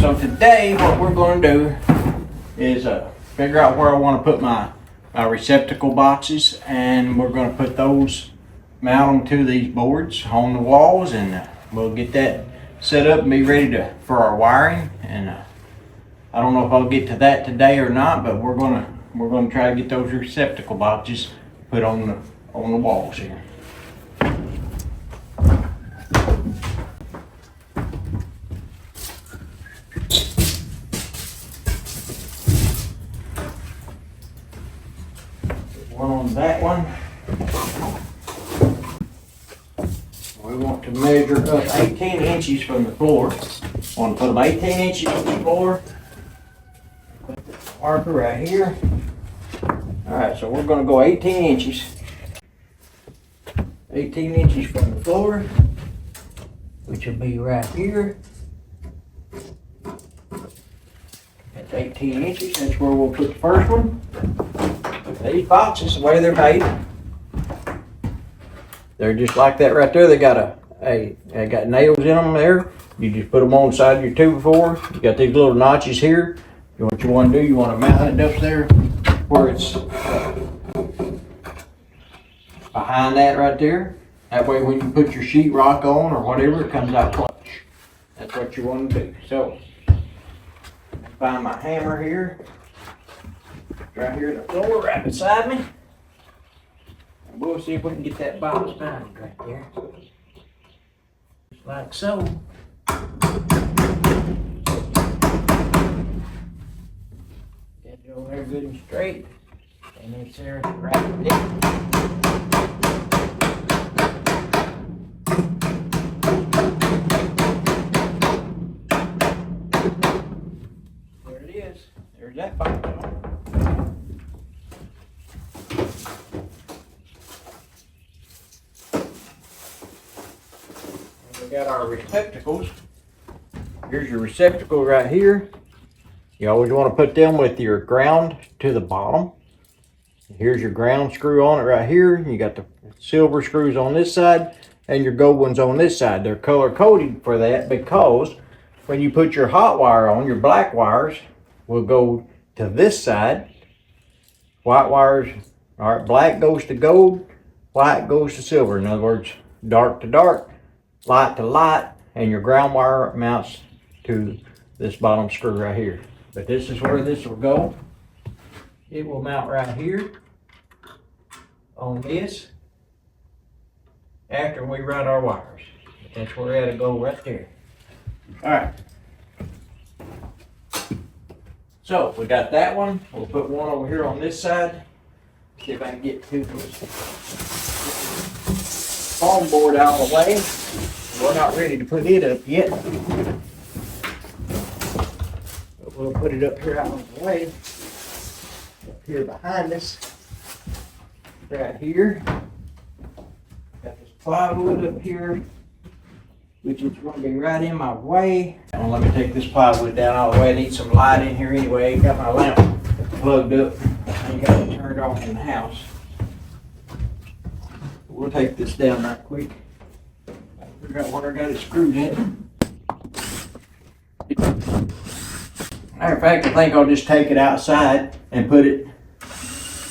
So today what we're going to do is figure out where I want to put my receptacle boxes, and we're going to put those, mount them to these boards on the walls, and we'll get that set up and be ready for our wiring. And I don't know if I'll get to that today or not, but we're gonna try to get those receptacle boxes put on the walls here. One on that one. We want to measure up 18 inches from the floor. Want to put them 18 inches from the floor. Put the marker right here. Alright, so we're going to go 18 inches. 18 inches from the floor, which will be right here. That's 18 inches. That's where we'll put the first one. These boxes, the way they're made, they're just like that right there. They got they got nails in them there. You just put them on the side of your 2x4. You got these little notches here. What you want to do, you want to mount it up there where it's behind that right there. That way when you put your sheetrock on or whatever, it comes out flush. That's what you want to do. So, find my hammer here. Right here on the floor, right beside me. And we'll see if we can get that box mounted right there. Just like so. Get it over there good and straight. And it's there right there. There it is. There's that box. We got our receptacles. Here's your receptacle right here. You always want to put them with your ground to the bottom. Here's your ground screw on it right here. You got the silver screws on this side and your gold ones on this side. They're color coded for that because when you put your hot wire on, your black wires will go to this side. White wires, all right, black goes to gold, white goes to silver. In other words, dark to dark, light to light, and your ground wire mounts to this bottom screw right here. But this is where this will go. It will mount right here on this after we run our wires. But that's where it'll go right there. All right. So we got that one. We'll put one over here on this side. See if I can get to this foam board out of the way. We're not ready to put it up yet. But we'll put it up here out of the way. Up here behind us. Right here. Got this plywood up here, which is going to be right in my way. Now let me take this plywood down all the way. I need some light in here anyway. Got my lamp plugged up. I ain't got it turned off in the house. We'll take this down right quick. Figure out where I got it screwed in. Matter of fact, I think I'll just take it outside and put it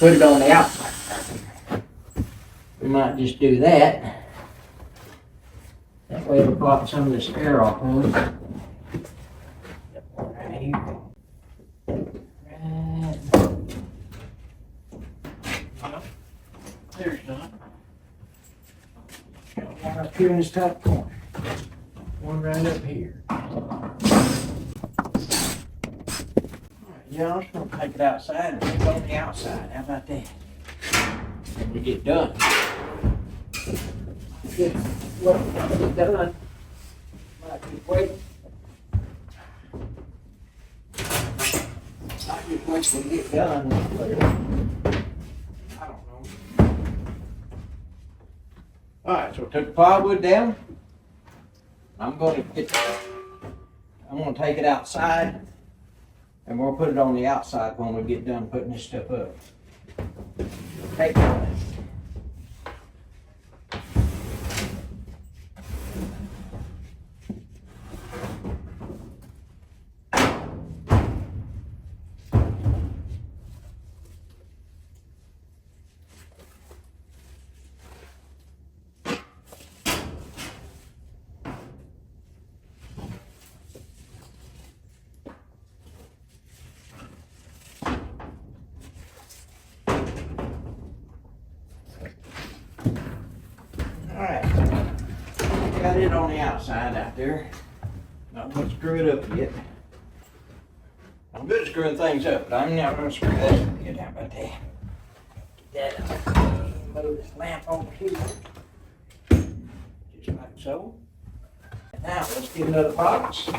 on the outside. We might just do that. That way it'll block some of this air off of it. Right here. Right. No, there's not. Got one up here in this top corner. One right up here. Yeah, I'm just going to take it outside and put it on the outside. How about that? When we get done. Get what we get done. Might just wait. Might just wait till we get done. I don't know. Alright, so I took the plywood down. I'm going to take it outside. And we'll put it on the outside when we get done putting this stuff up. Okay. it on the outside out there. Not going to screw it up yet. I'm good at screwing things up, but I'm not going to screw that up yet. How about that? Get that up. Move this lamp over here. Just like so. Now let's get another box.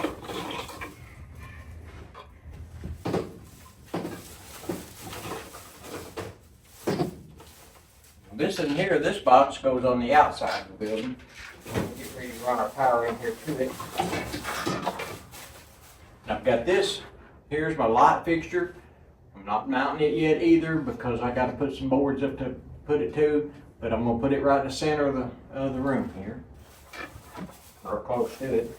This in here, this box goes on the outside of the building. We'll get ready to run our power in here to it. I've got this. Here's my light fixture. I'm not mounting it yet either because I got to put some boards up to put it to, but I'm going to put it right in the center of the room here, or close to it.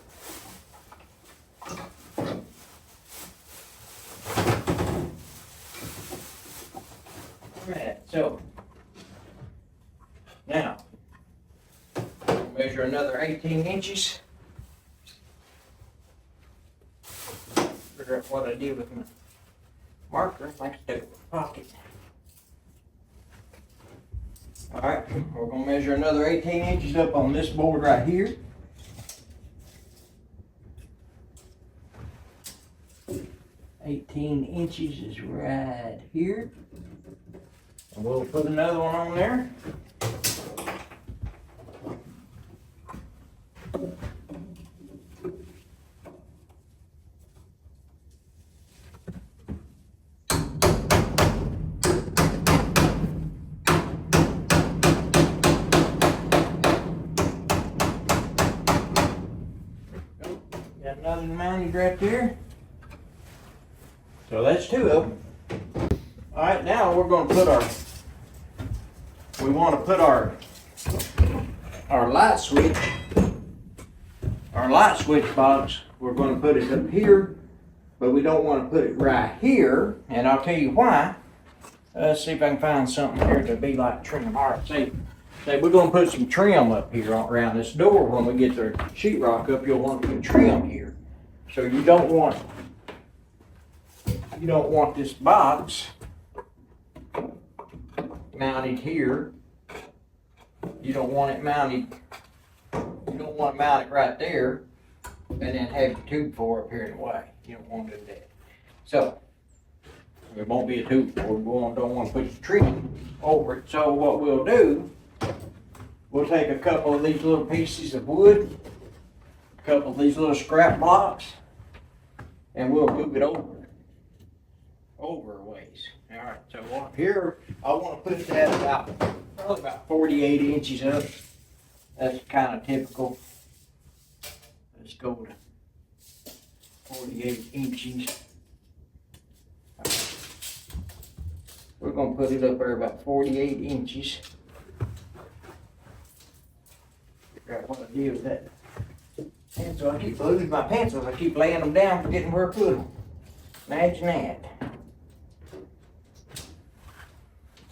Alright, so now measure another 18 inches. Figure out what I did with my marker. Like to do it with a pocket. Alright, we're going to measure another 18 inches up on this board right here. $18 inches is right here. And we'll put another one on there. Got another mounted right there. So that's two of them. All right, now we're going to put we want to put our light switch, box, we're going to put it up here, but we don't want to put it right here, and I'll tell you why. Let's see if I can find something here to be like trim. All right, say we're going to put some trim up here around this door. When we get the sheetrock up, you'll want to put trim here. So you don't want this box mounted here. You don't want it mounted. You don't want to mount it right there, and then have your tube for up here in the way. You don't want to do that. So it won't be a tube for. We don't want to put the trim over it. So what we'll do, we'll take a couple of these little pieces of wood, a couple of these little scrap blocks, and we'll move it over a ways. All right, so up here, I want to put that probably about 48 inches up. That's kind of typical. Let's go to 48 inches. We're going to put it up there about 48 inches. Figure out what I did with that pencil. I keep losing my pencils. I keep laying them down, forgetting where to put them. Imagine that.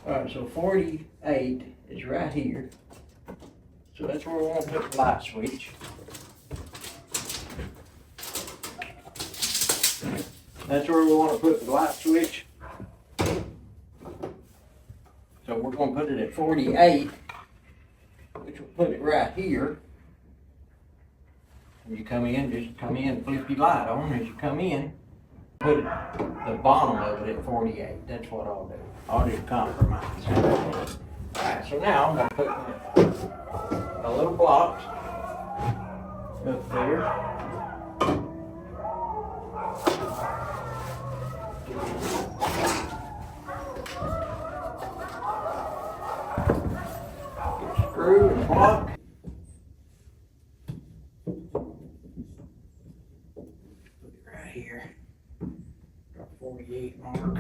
Alright, so 48 is right here. So that's where we want to put the light switch. That's where we want to put the light switch. So we're going to put it at 48, which will put it right here. When you come in, just come in and flip your light on as you come in. Put the bottom of it at 48. That's what I'll do. I'll just compromise. Alright, so now I'm going to put a little block up there. Get screw and block. Put it right here. 48 mark.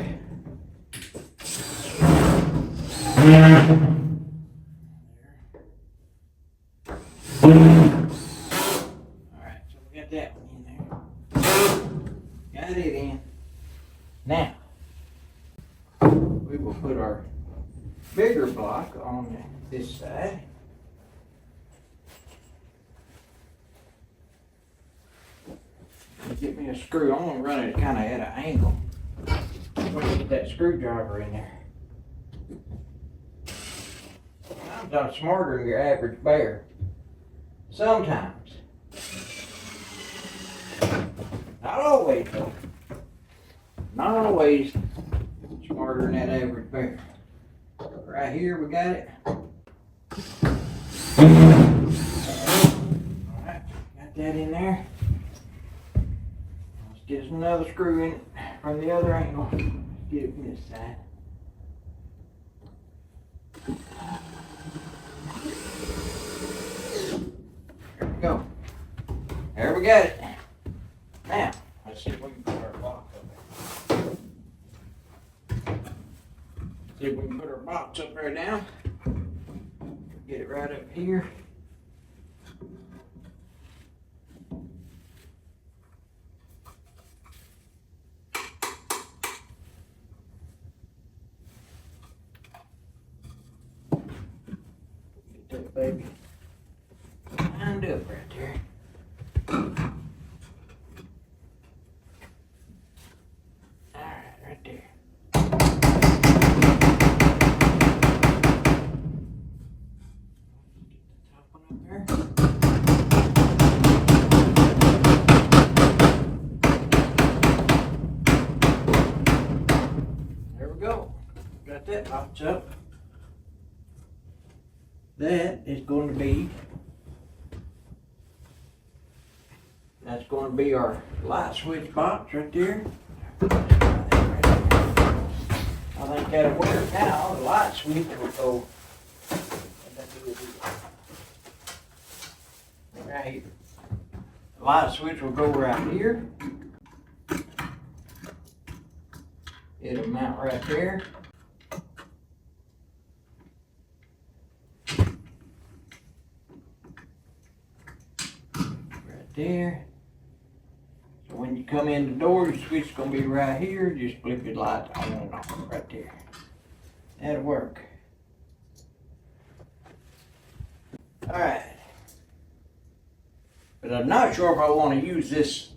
Alright, so we got that one in there. Got it in. Now, we will put our bigger block on this side. Get me a screw. I'm going to run it kind of at an angle. I'm going to get that screwdriver in there. I'm not smarter than your average bear. Sometimes. Not always, though. Not always smarter than that average bear. Right here, we got it. Alright, got that in there. Let's get another screw in from the other angle. Get it from this side. There we go. There we got it. Now, let's see if we can put our box up there. See if we can put our box up there now. Get it right up here. Get that baby lined up right there. Alright, right there. There we go. Got that box up. That is going to be, that's going to be our light switch box right there. I think that'll work now. The light switch will go right here. The light switch will go right here. It'll mount right there. Right there. So when you come in the door, the switch is going to be right here. Just flip your lights on and off right there. That'll work. Alright. But I'm not sure if I want to use this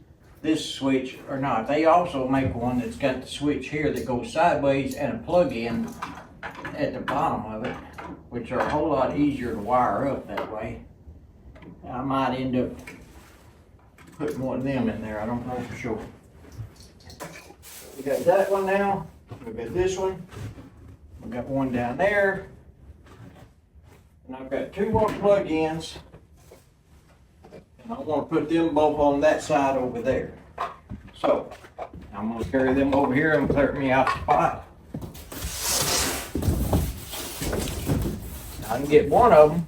switch or not. They also make one that's got the switch here that goes sideways and a plug-in at the bottom of it, which are a whole lot easier to wire up that way. I might end up putting one of them in there. I don't know for sure. We got that one now. We got this one. We got one down there. And I've got two more plug-ins. And I want to put them both on that side over there. So, I'm going to carry them over here and clear me out the spot. I can get one of them.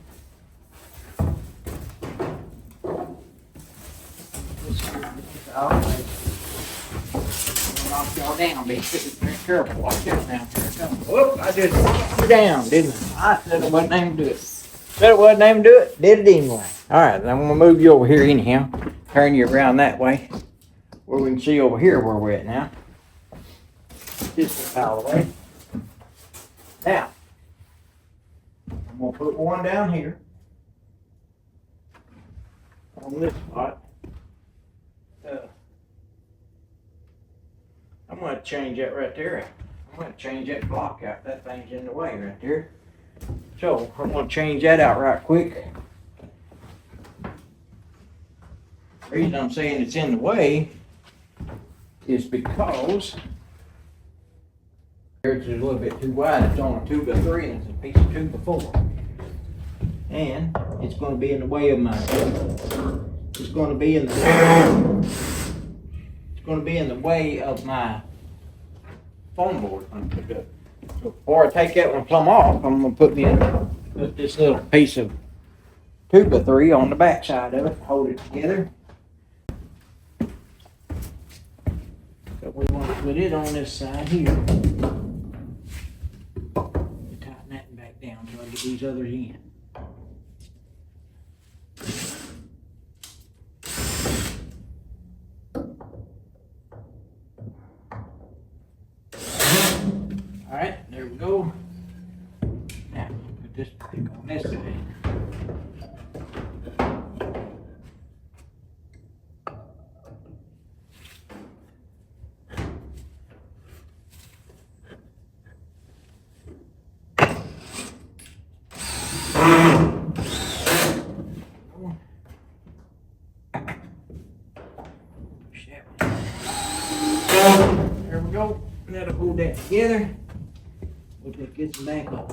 Knock y'all down, be careful. Watch this now. Here it comes. Whoop, I just knocked you down, didn't I? I said it wasn't aiming to do it. Said it wasn't aiming to do it, did it anyway. Alright, I'm gonna move you over here anyhow. Turn you around that way. Where we can see over here where we're at now. Just out of the way. Now, I'm gonna put one down here. On this spot. I'm going to change that right there. I'm going to change that block out. That thing's in the way right there. So I'm going to change that out right quick. The reason I'm saying it's in the way is because it's a little bit too wide. It's on a 2x3 and it's a piece of 2x4. And it's going to be in the way of my, it's going to be in the way of my foam board when I put it up. So before I take that one plumb off, I'm going to put this little piece of 2x3 on the back side of it, hold it together. So we want to put it on this side here. Tighten that back down until I get these others in. Alright, there we go. Now, put this back on this side. Push that one. go. And that'll hold that together. We'll take this back up.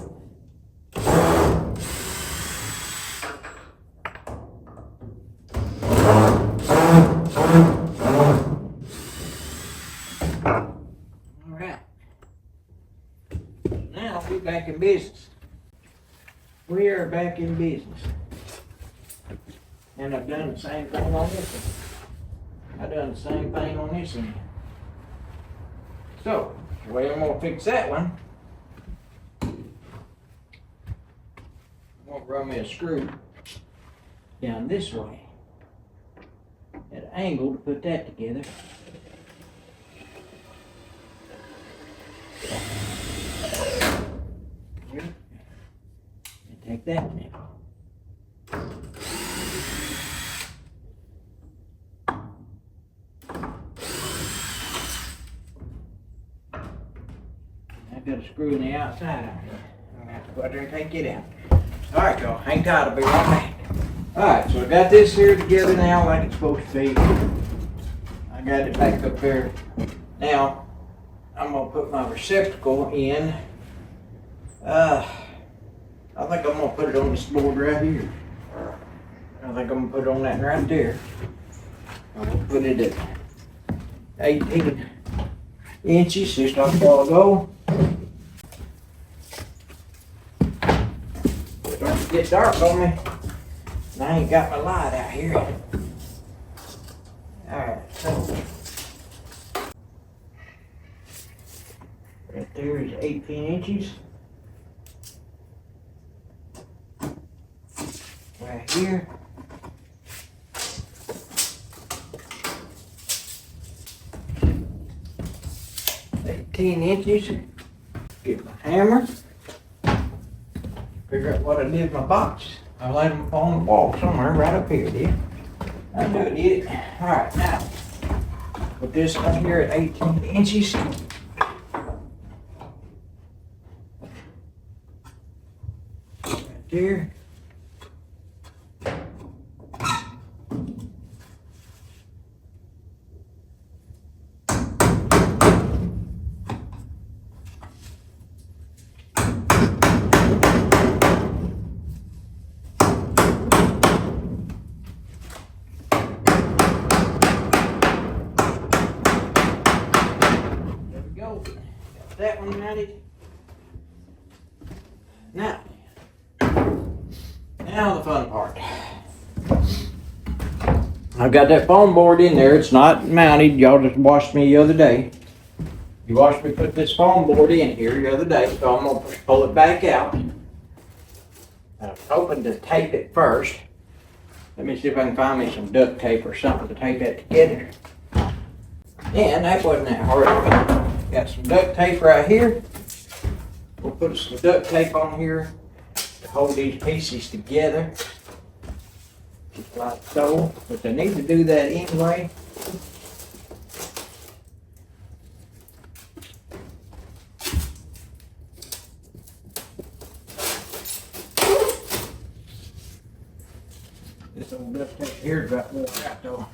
Alright. Now we're back in business. We are back in business. And I've done the same thing on this one. I've done the same thing on this one. So, the way I'm gonna fix that one, I'm gonna run me a screw down this way at an angle to put that together. Here. And take that one out. I've got a screw in the outside on here. I'm gonna have to go out there and take it out. Alright, y'all, hang tight, I'll be right back. Alright, so I got this here together now like it's supposed to be. I got it back up there. Now, I'm gonna put my receptacle in. I think I'm gonna put it on this board right here. I think I'm gonna put it on that right there. I'm gonna put it at 18 inches, just like a while ago. Starting to get dark on me. And I ain't got my light out here. Alright, so right there is 18 inches. Right here. Inches. Get my hammer. Figure out what I did with my box. I laid them on the wall somewhere right up here, did I knew I did it. Alright, now put this up here at 18 inches. Right there. That one mounted. Now the fun part. I've got that foam board in there. It's not mounted. Y'all just washed me the other day. You watched me put this foam board in here the other day, so I'm gonna pull it back out. I was hoping to tape it first. Let me see if I can find me some duct tape or something to tape that together. And that wasn't that hard. Got some duct tape right here. We'll put some duct tape on here to hold these pieces together. Just like so. But I need to do that anyway. This old duct tape here got more out though.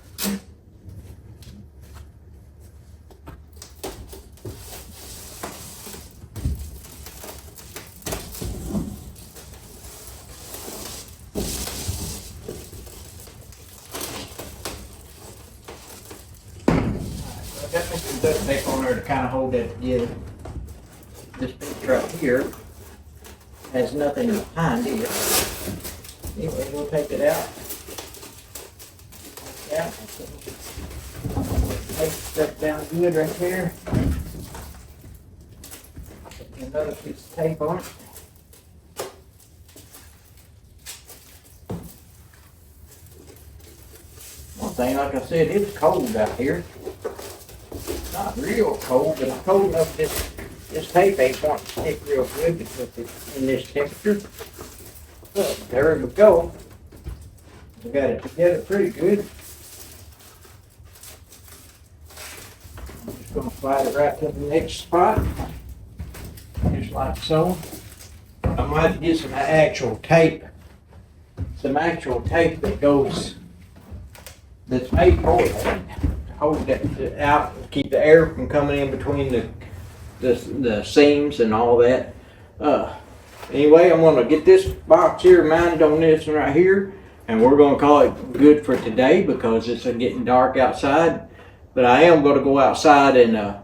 Got me some duct tape on there to kind of hold that together. This piece right here has nothing behind it. Anyway, we'll take it out. Yeah. Take stuff down good right there. Put another piece of tape on it. One thing, like I said, it's cold out here. Not real cold, but it's cold enough this tape ain't going to stick real good because it's in this temperature. But there we go. We got it together pretty good. I'm just going to slide it right to the next spot. Just like so. I might get some actual tape. Some actual tape that goes, that's made for it. hold that out, keep the air from coming in between the seams and all that. Anyway, I'm gonna get this box here mounted on this one right here, and we're gonna call it good for today because it's getting dark outside. But I am gonna go outside and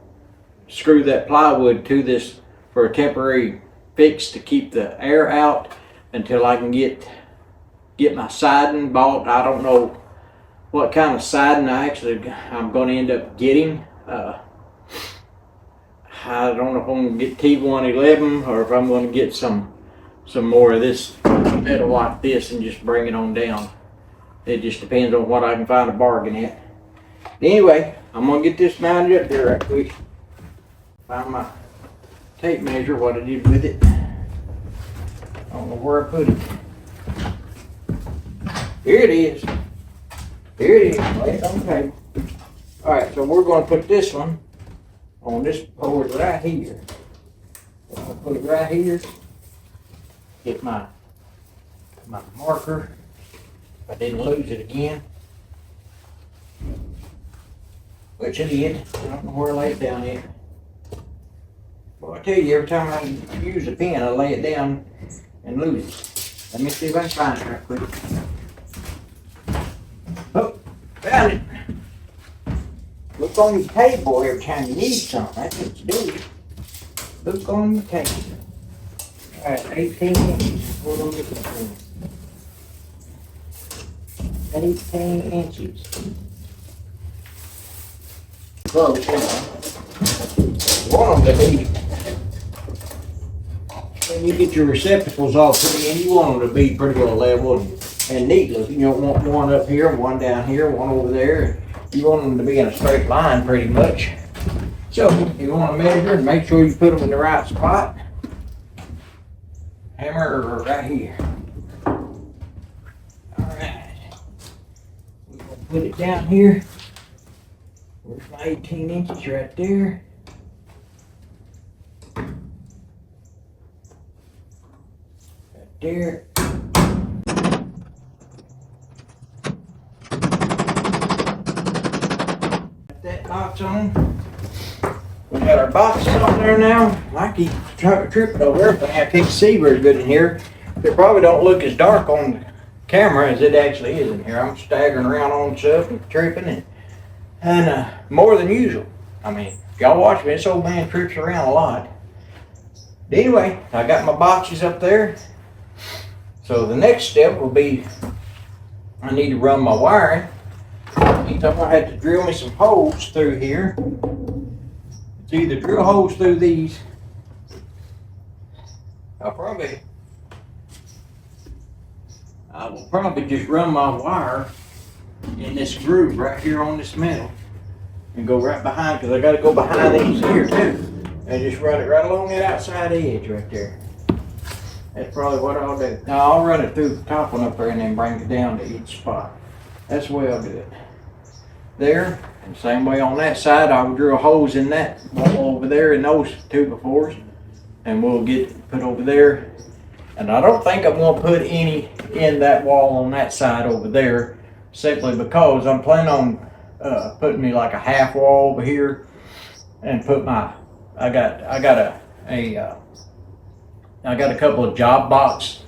screw that plywood to this for a temporary fix to keep the air out until I can get my siding bought. I don't know what kind of siding I'm going to end up getting. I don't know if I'm going to get T111 or if I'm going to get some more of this metal like this and just bring it on down. It just depends on what I can find a bargain at. Anyway, I'm going to get this mounted up there right quick. Find my tape measure, what I did with it. I don't know where I put it. Here it is. Here it is. Okay. Alright, so we're going to put this one on this board right here. I'll put it right here. Get my marker. If I didn't lose it again. Which I did. I don't know where I lay it down at. Well, I tell you, every time I use a pen, I lay it down and lose it. Let me see if I can find it right quick. Oh, found it. Look on your table every time you need something. That's what you do. Look on your table. Alright, 18 inches. Hold on, get that thing. 18 inches. Close, want them to be, when you get your receptacles all put in, you want them to be pretty well level and neat looking. You don't want one up here, one down here, one over there. You want them to be in a straight line pretty much. So you want to measure and make sure you put them in the right spot. Hammer right here. Alright. We're going to put it down here. Where's my 18 inches right there? There. Put that box on. We got our boxes on there now. I keep tripping over everything. I can't see very good in here. It probably don't look as dark on the camera as it actually is in here. I'm staggering around on stuff and tripping and more than usual. I mean, if y'all watch me, this old man trips around a lot. But anyway, I got my boxes up there. So the next step will be, I need to run my wiring. I'm gonna have to drill me some holes through here. It's either drill holes through these. I will probably just run my wire in this groove right here on this metal and go right behind, because I got to go behind these here too, and just run it right along that outside edge right there. That's probably what I'll do. Now I'll run it through the top one up there and then bring it down to each spot. That's the way I'll do it. There, and same way on that side, I will drill holes in that wall over there in those 2x4s, and we'll get put over there. And I don't think I'm going to put any in that wall on that side over there, simply because I'm planning on putting me like a half wall over here, and put my I got a couple of job box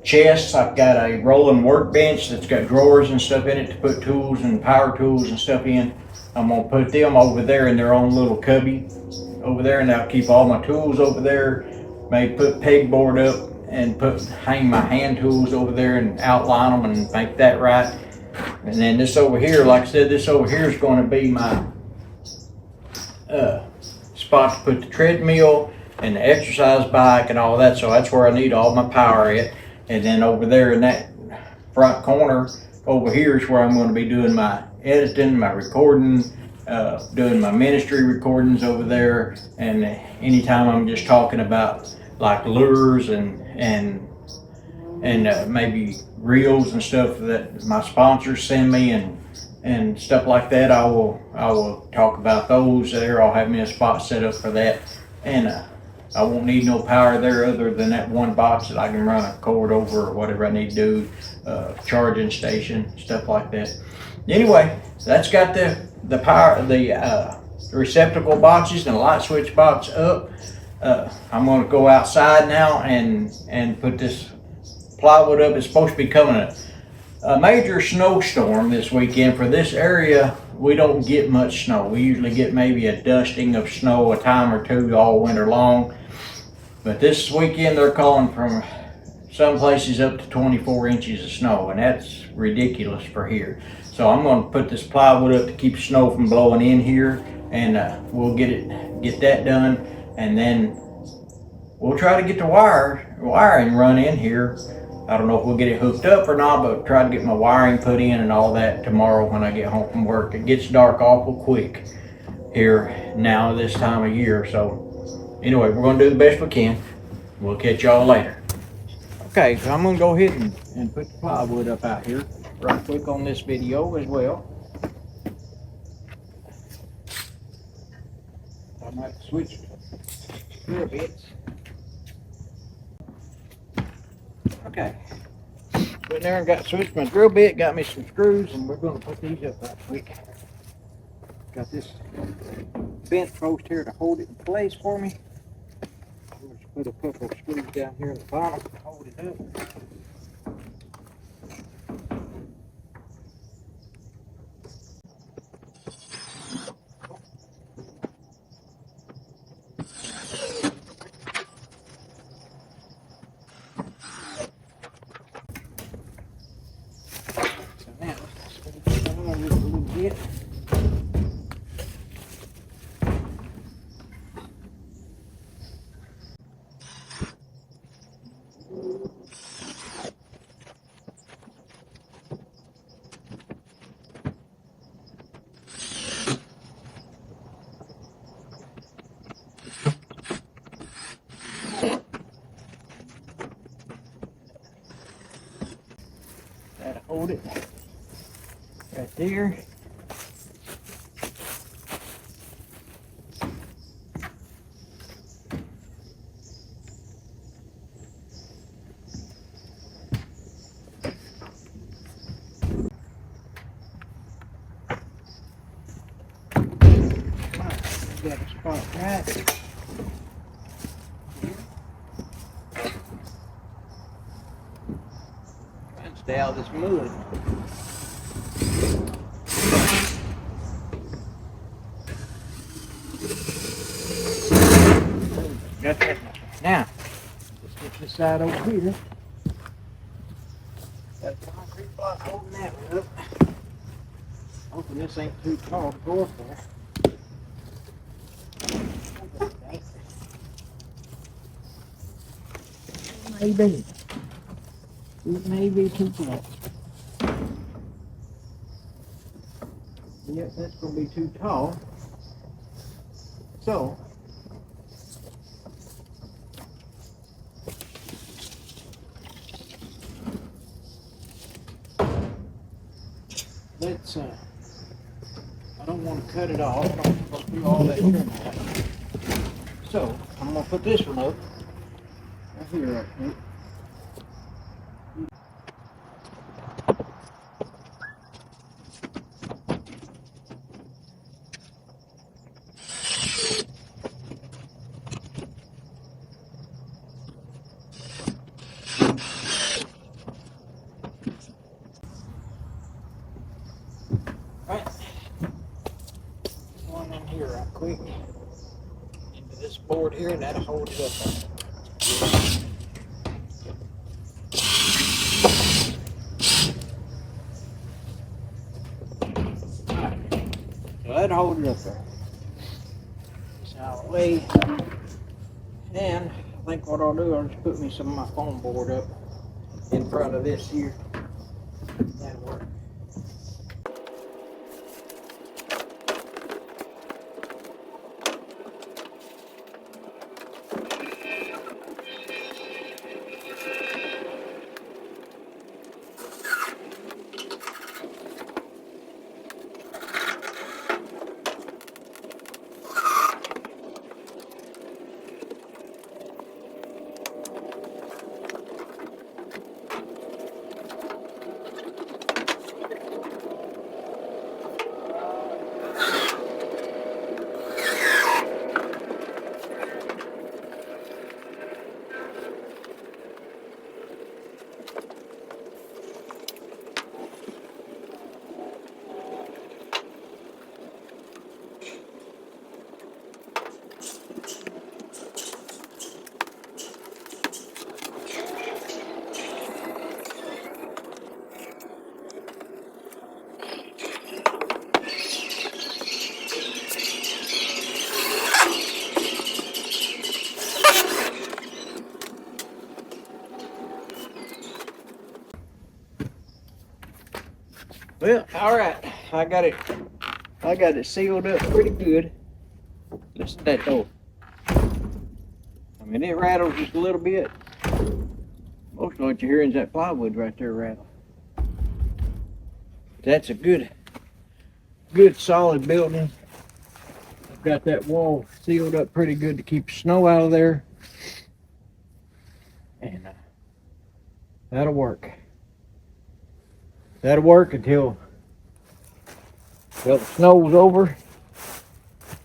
chests. I've got a rolling workbench that's got drawers and stuff in it to put tools and power tools and stuff in. I'm gonna put them over there in their own little cubby over there, and I'll keep all my tools over there. Maybe put pegboard up and hang my hand tools over there and outline them and make that right. And then this over here, like I said, this over here is going to be my spot to put the treadmill and the exercise bike and all that. So that's where I need all my power at. And then over there in that front corner over here is where I'm going to be doing my editing, my recording, doing my ministry recordings over there. And anytime I'm just talking about like lures and maybe reels and stuff that my sponsors send me and stuff like that, I will talk about those there. I'll have me a spot set up for that, and I won't need no power there other than that one box that I can run a cord over or whatever I need to do, charging station, stuff like that. Anyway, that's got the the receptacle boxes and the light switch box up. I'm going to go outside now and put this plywood up. It's supposed to be coming a major snowstorm this weekend. For this area, we don't get much snow. We usually get maybe a dusting of snow a time or two all winter long. But this weekend they're calling from some places up to 24 inches of snow, and that's ridiculous for here. So I'm going to put this plywood up to keep snow from blowing in here, and we'll get that done, and then we'll try to get the wiring run in here. I don't know if we'll get it hooked up or not, but try to get my wiring put in and all that tomorrow when I get home from work. It gets dark awful quick here now this time of year. So anyway, we're going to do the best we can. We'll catch y'all later. Okay, so I'm going to go ahead and put the plywood up out here right quick on this video as well. I might switch drill bits. Okay, went there and got switched my drill bit, got me some screws, and we're going to put these up right quick. Got this bent post here to hold it in place for me. We'll just put a couple of screws down here in the bottom to hold it up. That'll hold it right there. Got a spot right. Trying to stay out of this mud. Got that. Now, let's get this side over here. Got a concrete block holding that one up. Hoping this ain't too tall to go up there. Maybe. It may be too tall. Yep, that's going to be too tall. So, let's, I don't want to cut it off. I don't want to do all that trim off. So, I'm going to put this one up. Right here, right quick. One in here right quick. Into this board here, and that'll hold it up. So that'll hold it up there. This out of the way. And I think what I'll do, I'll just put me some of my foam board up in front of this here. That'll work. Well, all right. I got it sealed up pretty good. Listen to that door. I mean, it rattles just a little bit. Most of what you're hearing is that plywood right there rattle. That's a good solid building. I've got that wall sealed up pretty good to keep snow out of there. And that'll work. That'll work until the snow's over.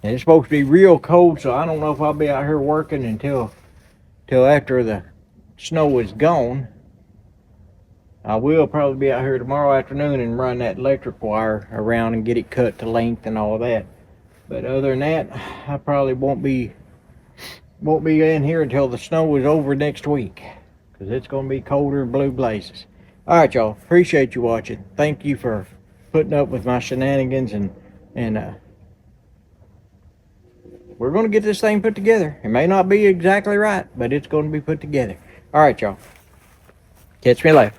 And it's supposed to be real cold, so I don't know if I'll be out here working until after the snow is gone. I will probably be out here tomorrow afternoon and run that electric wire around and get it cut to length and all that. But other than that, I probably won't be in here until the snow is over next week, because it's going to be colder than blue blazes. All right, y'all. Appreciate you watching. Thank you for putting up with my shenanigans, and we're going to get this thing put together. It may not be exactly right, but it's going to be put together. All right, y'all. Catch me later.